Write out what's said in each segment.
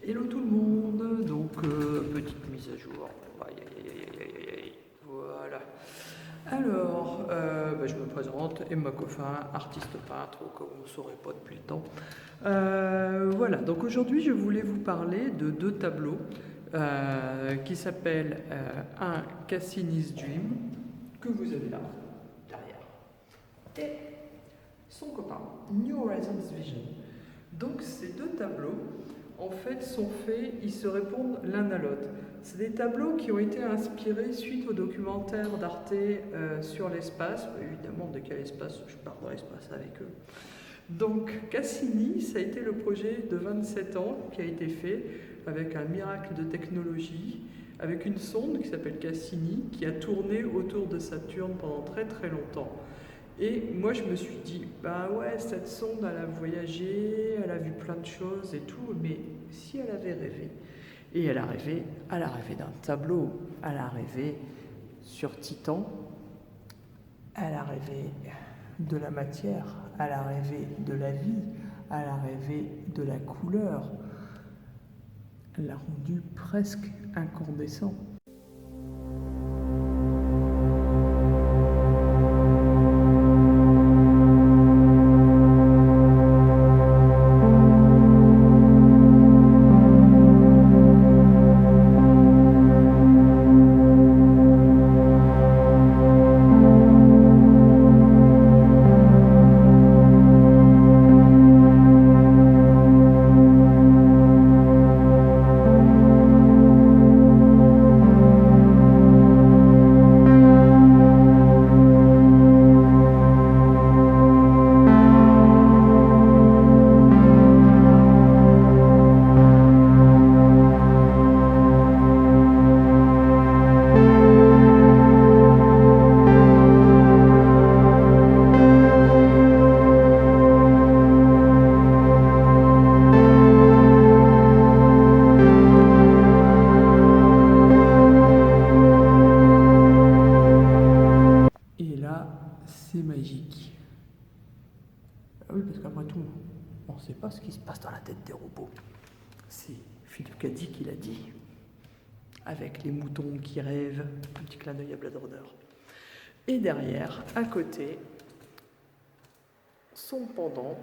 Hello tout le monde, donc petite mise à jour, aïe, aïe, aïe, aïe, aïe, aïe, voilà. Alors, je me présente, Emma Coffin, artiste peintre, comme vous ne saurez pas depuis le temps. Voilà, donc aujourd'hui je voulais vous parler de deux tableaux qui s'appellent un Cassini's Dream, que vous avez là, derrière, et son copain, New Horizons Vision. Donc ces deux tableaux, en fait, sont faits, ils se répondent l'un à l'autre. C'est des tableaux qui ont été inspirés suite au documentaire d'Arte sur l'espace. Évidemment, de quel espace? Je pars dans l'espace avec eux. Donc Cassini, ça a été le projet de 27 ans qui a été fait avec un miracle de technologie, avec une sonde qui s'appelle Cassini, qui a tourné autour de Saturne pendant très très longtemps. Et moi je me suis dit, bah ouais, cette sonde elle a voyagé, elle a vu plein de choses et tout, mais si elle avait rêvé, et elle a rêvé d'un tableau, elle a rêvé sur Titan, elle a rêvé de la matière, elle a rêvé de la vie, elle a rêvé de la couleur, elle l'a rendu presque incandescent. C'est magique. Oui, parce qu'après tout, on ne sait pas ce qui se passe dans la tête des robots. C'est Philippe Cadic qui l'a dit, avec les moutons qui rêvent, un petit clin d'œil à Blade Runner. Et derrière, à côté, son pendant,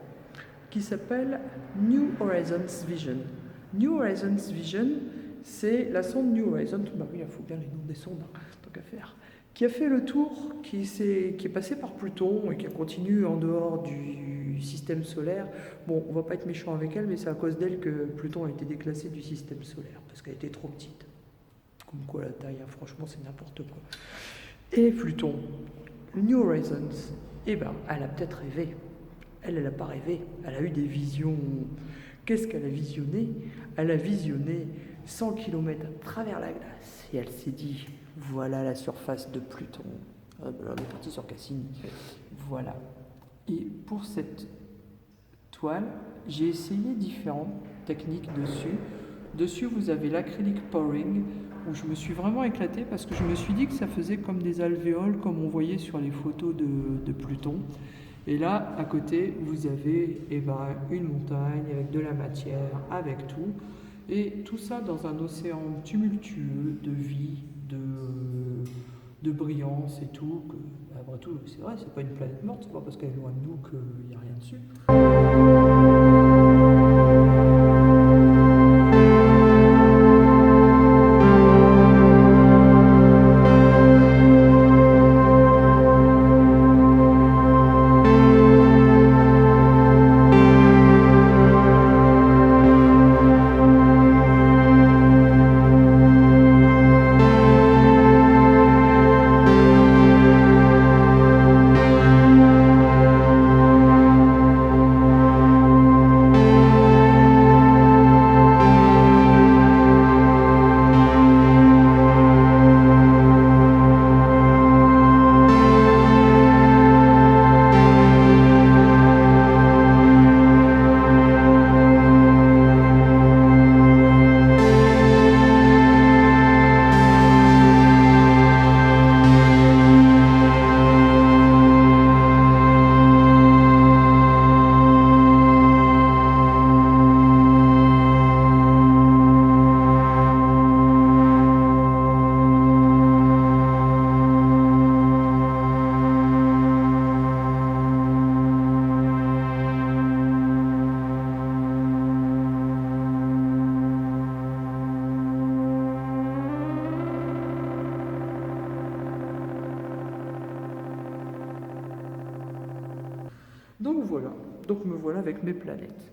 qui s'appelle New Horizons Vision. New Horizons Vision, c'est la sonde New Horizons, bah oui, il faut bien les noms des sondes, tant qu'à faire, qui a fait le tour, qui est passé par Pluton et qui a continué en dehors du système solaire. Bon, on va pas être méchant avec elle, mais c'est à cause d'elle que Pluton a été déclassé du système solaire, parce qu'elle était trop petite. Comme quoi la taille, hein, franchement, c'est n'importe quoi. Et Pluton, New Horizons, eh ben, elle a peut-être rêvé. Elle n'a pas rêvé, elle a eu des visions. Qu'est-ce qu'elle a visionné? Elle a visionné 100 km à travers la glace, et elle s'est dit, voilà la surface de Pluton. On est parti sur Cassini. Voilà. Et pour cette toile, j'ai essayé différentes techniques dessus. Dessus, vous avez l'acrylic pouring, où je me suis vraiment éclaté parce que je me suis dit que ça faisait comme des alvéoles, comme on voyait sur les photos de Pluton. Et là, à côté, vous avez une montagne avec de la matière, avec tout. Et tout ça dans un océan tumultueux de vie, de brillance et tout. Après tout, c'est vrai, c'est pas une planète morte, c'est pas parce qu'elle est loin de nous qu'il n'y a rien dessus. voilà, donc me voilà avec mes planètes.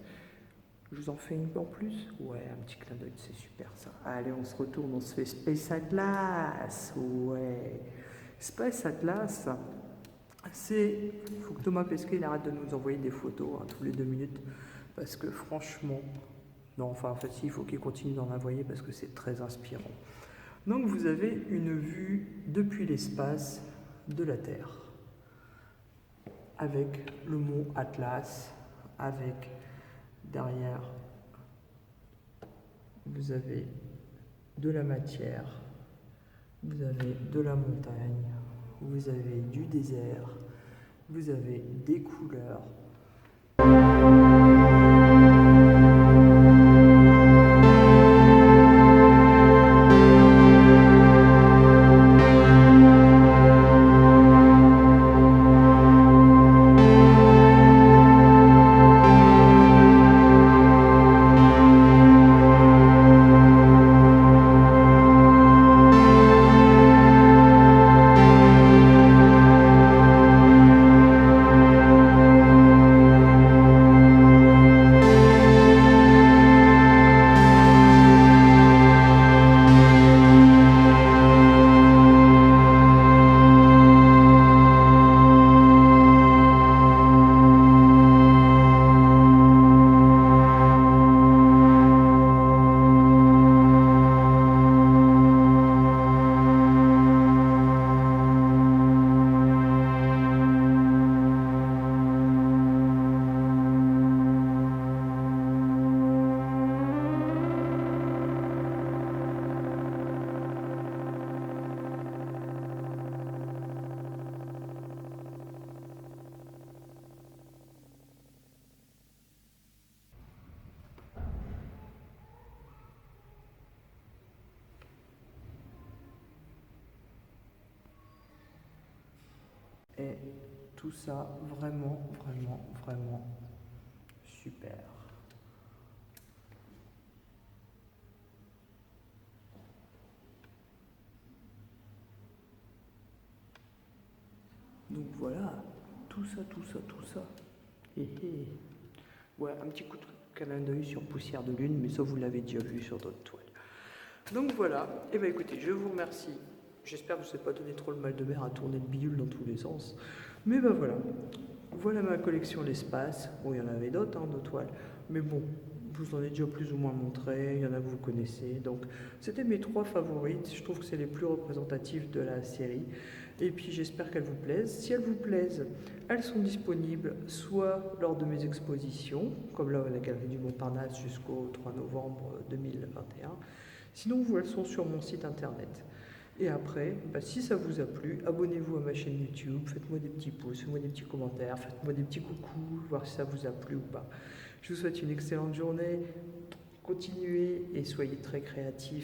Je vous en fais une en plus? Ouais, un petit clin d'œil, c'est super ça. Allez, on se retourne, on se fait Space Atlas. Ouais. Space Atlas, c'est... Il faut que Thomas Pesquet il arrête de nous envoyer des photos tous les 2 minutes. Parce que franchement... Non, enfin, en fait, si, il faut qu'il continue d'en envoyer parce que c'est très inspirant. Donc, vous avez une vue depuis l'espace de la Terre. Avec le mont Atlas, avec derrière, vous avez de la matière, vous avez de la montagne, vous avez du désert, vous avez des couleurs. Et tout ça, vraiment, vraiment, vraiment super. Donc voilà, tout ça, tout ça, tout ça. Ouais, un petit coup de câlin d'œil sur Poussière de Lune, mais ça vous l'avez déjà vu sur d'autres toiles. Donc voilà, et bien écoutez, je vous remercie. J'espère que je ne vous ai pas donné trop le mal de mer à tourner le bidule dans tous les sens. Mais ben voilà, voilà ma collection l'espace. Bon, il y en avait d'autres, nos toiles. Mais bon, je vous en ai déjà plus ou moins montré, il y en a que vous connaissez. Donc c'était mes 3 favorites, je trouve que c'est les plus représentatives de la série. Et puis j'espère qu'elles vous plaisent. Si elles vous plaisent, elles sont disponibles soit lors de mes expositions, comme là à la Galerie du Montparnasse jusqu'au 3 novembre 2021. Sinon, elles sont sur mon site internet. Et après, si ça vous a plu, abonnez-vous à ma chaîne YouTube, faites-moi des petits pouces, faites-moi des petits commentaires, faites-moi des petits coucous, voir si ça vous a plu ou pas. Je vous souhaite une excellente journée, continuez et soyez très créatifs.